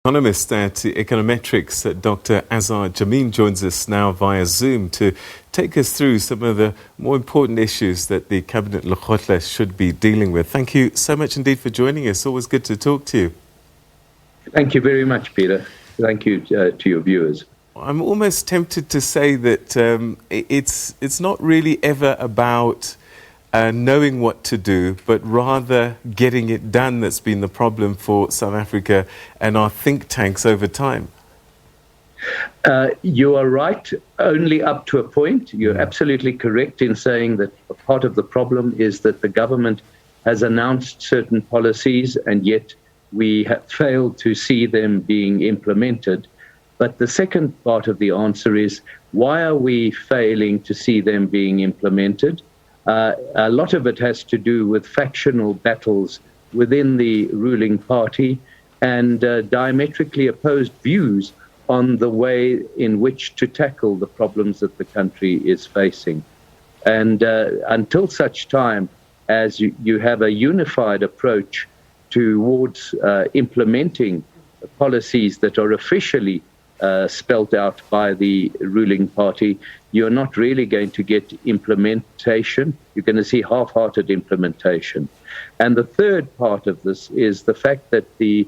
Economist at Econometrix, Dr. Azar Jammine joins us now via Zoom to take us through some of the more important issues that the Cabinet Lekgotla should be dealing with. Thank you so much indeed for joining us. Always good to talk to you. Thank you very much, Peter. Thank you to your viewers. I'm almost tempted to say that it's not really ever about knowing what to do, but rather getting it done that's been the problem for South Africa and our think tanks over time. You are right, only up to a point. You're absolutely correct in saying that a part of the problem is that the government has announced certain policies and yet we have failed to see them being implemented. But the second part of the answer is, why are we failing to see them being implemented? A lot of it has to do with factional battles within the ruling party and diametrically opposed views on the way in which to tackle the problems that the country is facing. And until such time as you have a unified approach towards implementing policies that are officially spelt out by the ruling party, you're not really going to get implementation. You're going to see half-hearted implementation. And the third part of this is the fact that the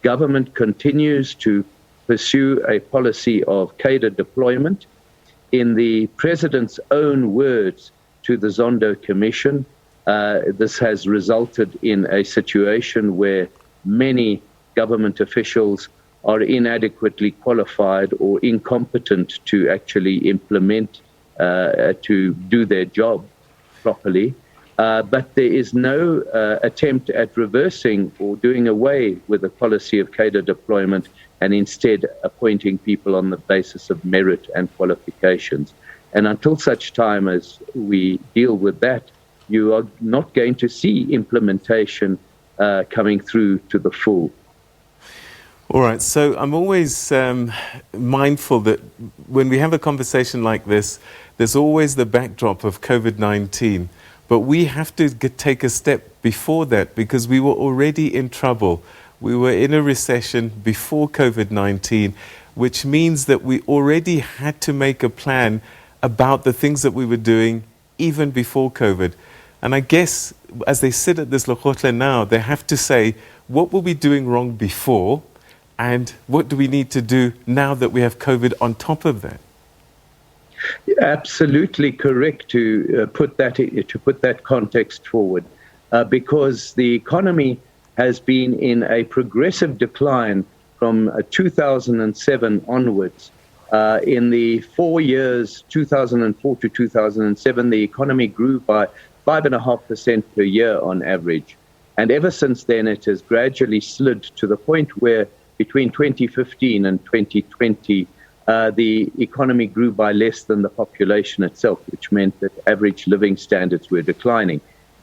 government continues to pursue a policy of cadre deployment. In the president's own words to the Zondo Commission, this has resulted in a situation where many government officials are inadequately qualified or incompetent to actually implement, to do their job properly. But there is no attempt at reversing or doing away with the policy of cadre deployment and instead appointing people on the basis of merit and qualifications. And until such time as we deal with that, you are not going to see implementation coming through to the full. All right, so I'm always mindful that when we have a conversation like this, there's always the backdrop of COVID-19. But we have to take a step before that because we were already in trouble. We were in a recession before COVID-19, which means that we already had to make a plan about the things that we were doing even before COVID. And I guess as they sit at this Lekgotla now, they have to say, what were we doing wrong before? And what do we need to do now that we have COVID on top of that? Absolutely correct to put that context forward, because the economy has been in a progressive decline from 2007 onwards. In the 4 years, 2004 to 2007, the economy grew by 5.5% per year on average. And ever since then, it has gradually slid to the point where between 2015 and 2020, the economy grew by less than the population itself, which meant that average living standards were declining.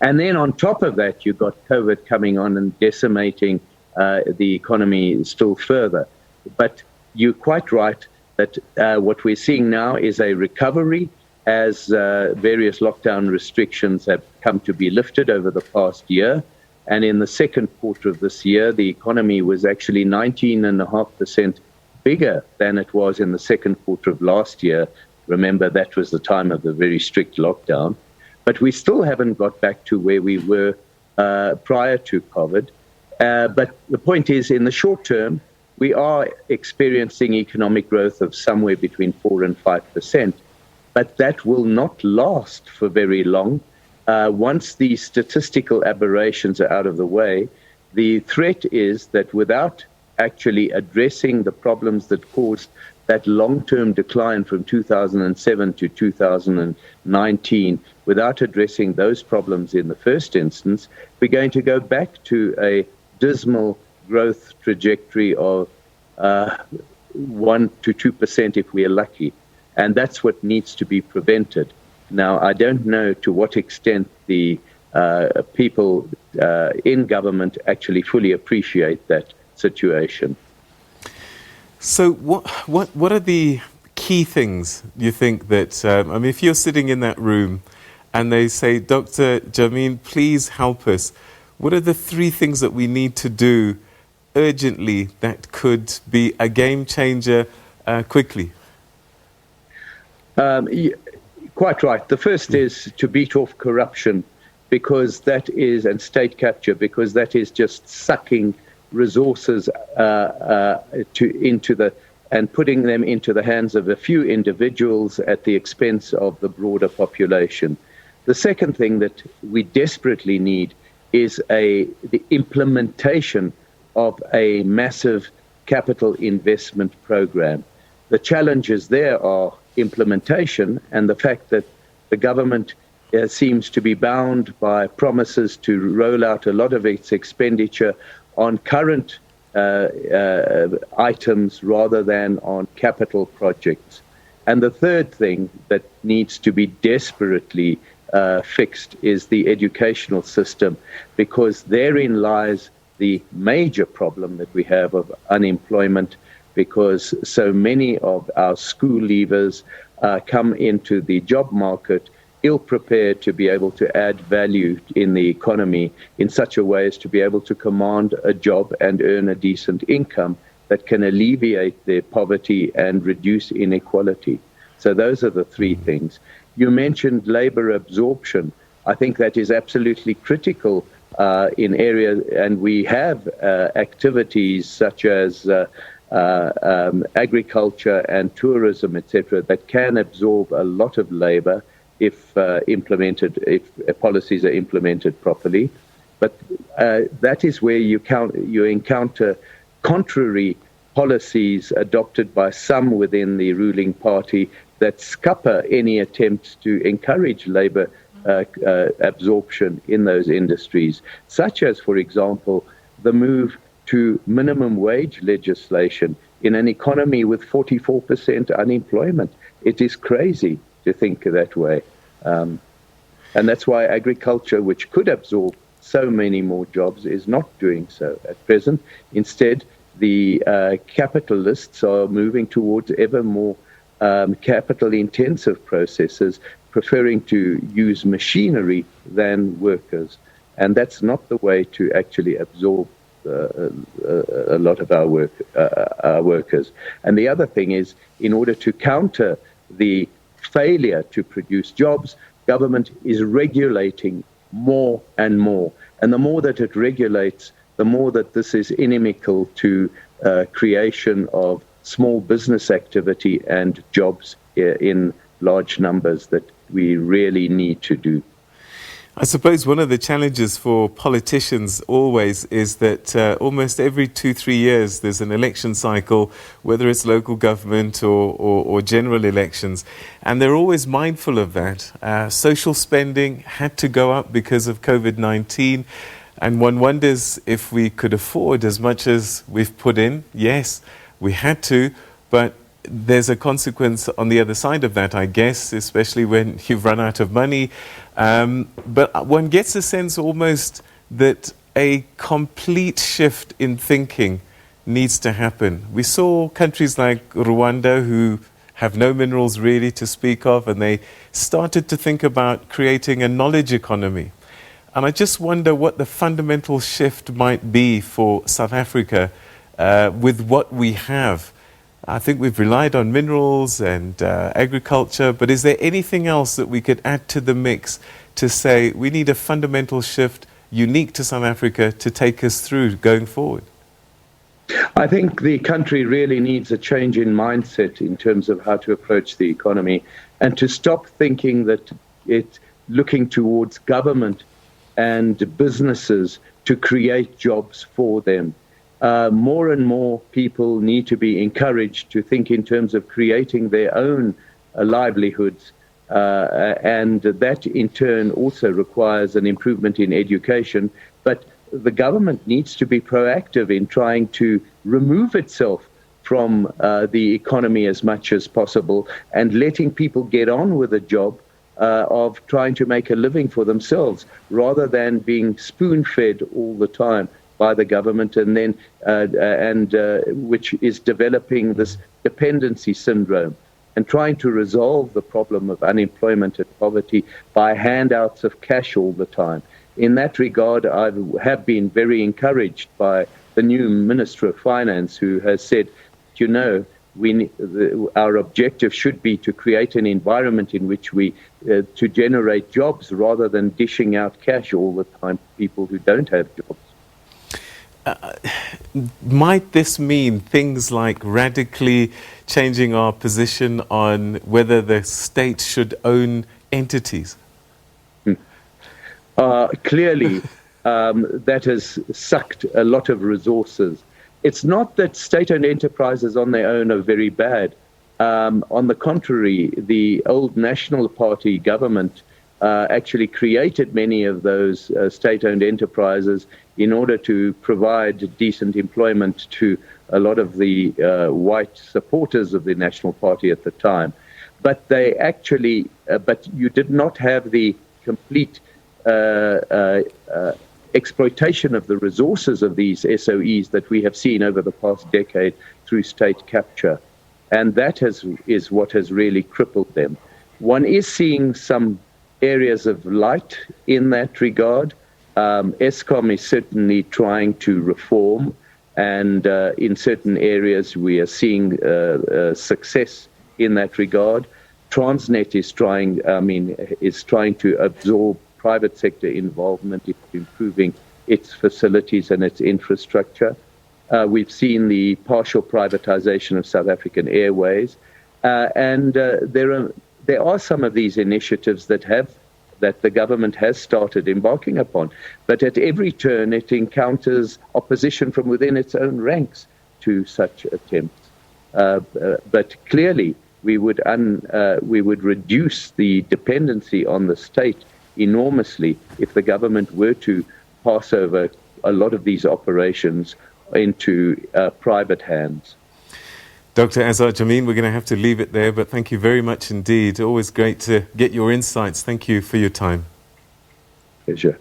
And then on top of that, you got COVID coming on and decimating the economy still further. But you're quite right that what we're seeing now is a recovery as various lockdown restrictions have come to be lifted over the past year. And in the second quarter of this year, the economy was actually 19.5% bigger than it was in the second quarter of last year. Remember, that was the time of the very strict lockdown. But we still haven't got back to where we were prior to COVID. But the point is, in the short term, we are experiencing economic growth of somewhere between 4 and 5%. But that will not last for very long. Once these statistical aberrations are out of the way, the threat is that without actually addressing the problems that caused that long-term decline from 2007 to 2019, without addressing those problems in the first instance, we're going to go back to a dismal growth trajectory of 1 to 2% if we are lucky. And that's what needs to be prevented. Now, I don't know to what extent the people in government actually fully appreciate that situation. So what are the key things you think that, I mean, if you're sitting in that room and they say, Dr. Jammine, please help us, what are the three things that we need to do urgently that could be a game changer quickly? Quite right. The first is to beat off corruption, because that is, and state capture, because that is just sucking resources and putting them into the hands of a few individuals at the expense of the broader population. The second thing that we desperately need is the implementation of a massive capital investment program. The challenges there are implementation, and the fact that the government seems to be bound by promises to roll out a lot of its expenditure on current items rather than on capital projects. And the third thing that needs to be desperately fixed is the educational system, because therein lies the major problem that we have of unemployment, because so many of our school leavers come into the job market ill-prepared to be able to add value in the economy in such a way as to be able to command a job and earn a decent income that can alleviate their poverty and reduce inequality. So those are the three things. You mentioned labor absorption. I think that is absolutely critical in areas, and we have activities such as agriculture and tourism, etc., that can absorb a lot of labor if policies are implemented properly. But that is where you encounter contrary policies adopted by some within the ruling party that scupper any attempt to encourage labor absorption in those industries, such as, for example, the move to minimum wage legislation in an economy with 44% unemployment. It is crazy to think that way. And that's why agriculture, which could absorb so many more jobs, is not doing so at present. Instead, the capitalists are moving towards ever more capital-intensive processes, preferring to use machinery than workers. And that's not the way to actually absorb a lot of our workers. And the other thing is, in order to counter the failure to produce jobs, government is regulating more and more. And the more that it regulates, the more that this is inimical to creation of small business activity and jobs in large numbers that we really need to do. I suppose one of the challenges for politicians always is that almost every 2-3 years there's an election cycle, whether it's local government or general elections, and they're always mindful of that. Social spending had to go up because of COVID-19, and one wonders if we could afford as much as we've put in. Yes, we had to, but there's a consequence on the other side of that, I guess, especially when you've run out of money. But one gets a sense almost that a complete shift in thinking needs to happen. We saw countries like Rwanda, who have no minerals really to speak of, and they started to think about creating a knowledge economy. And I just wonder what the fundamental shift might be for South Africa with what we have. I think we've relied on minerals and agriculture, but is there anything else that we could add to the mix to say we need a fundamental shift unique to South Africa to take us through going forward? I think the country really needs a change in mindset in terms of how to approach the economy, and to stop thinking that it's looking towards government and businesses to create jobs for them. More and more people need to be encouraged to think in terms of creating their own livelihoods, and that in turn also requires an improvement in education. But the government needs to be proactive in trying to remove itself from the economy as much as possible, and letting people get on with a job of trying to make a living for themselves, rather than being spoon-fed all the time by the government, and then which is developing this dependency syndrome, and trying to resolve the problem of unemployment and poverty by handouts of cash all the time. In that regard, I have been very encouraged by the new Minister of Finance, who has said, you know, our objective should be to create an environment in which to generate jobs rather than dishing out cash all the time to people who don't have jobs. Might this mean things like radically changing our position on whether the state should own entities? Clearly, that has sucked a lot of resources. It's not that state-owned enterprises on their own are very bad. On the contrary, the old National Party government actually created many of those state-owned enterprises in order to provide decent employment to a lot of the white supporters of the National Party at the time. But they actually, but you did not have the complete exploitation of the resources of these SOEs that we have seen over the past decade through state capture. And that is what has really crippled them. One is seeing some areas of light in that regard. Eskom is certainly trying to reform, and in certain areas we are seeing success in that regard. Transnet is trying to absorb private sector involvement in improving its facilities and its infrastructure. We've seen the partial privatization of South African Airways, and there are some of these initiatives that the government has started embarking upon. But at every turn, it encounters opposition from within its own ranks to such attempts. But clearly, we would reduce the dependency on the state enormously if the government were to pass over a lot of these operations into private hands. Dr. Azar Jammine, we're going to have to leave it there, but thank you very much indeed. Always great to get your insights. Thank you for your time. Pleasure.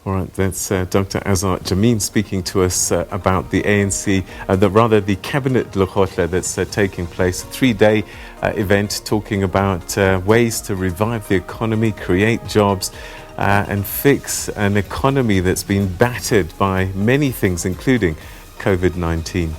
All right, that's Dr. Azar Jammine speaking to us about the ANC, the Cabinet Lekgotla that's taking place, a 3-day event talking about ways to revive the economy, create jobs, and fix an economy that's been battered by many things, including COVID-19.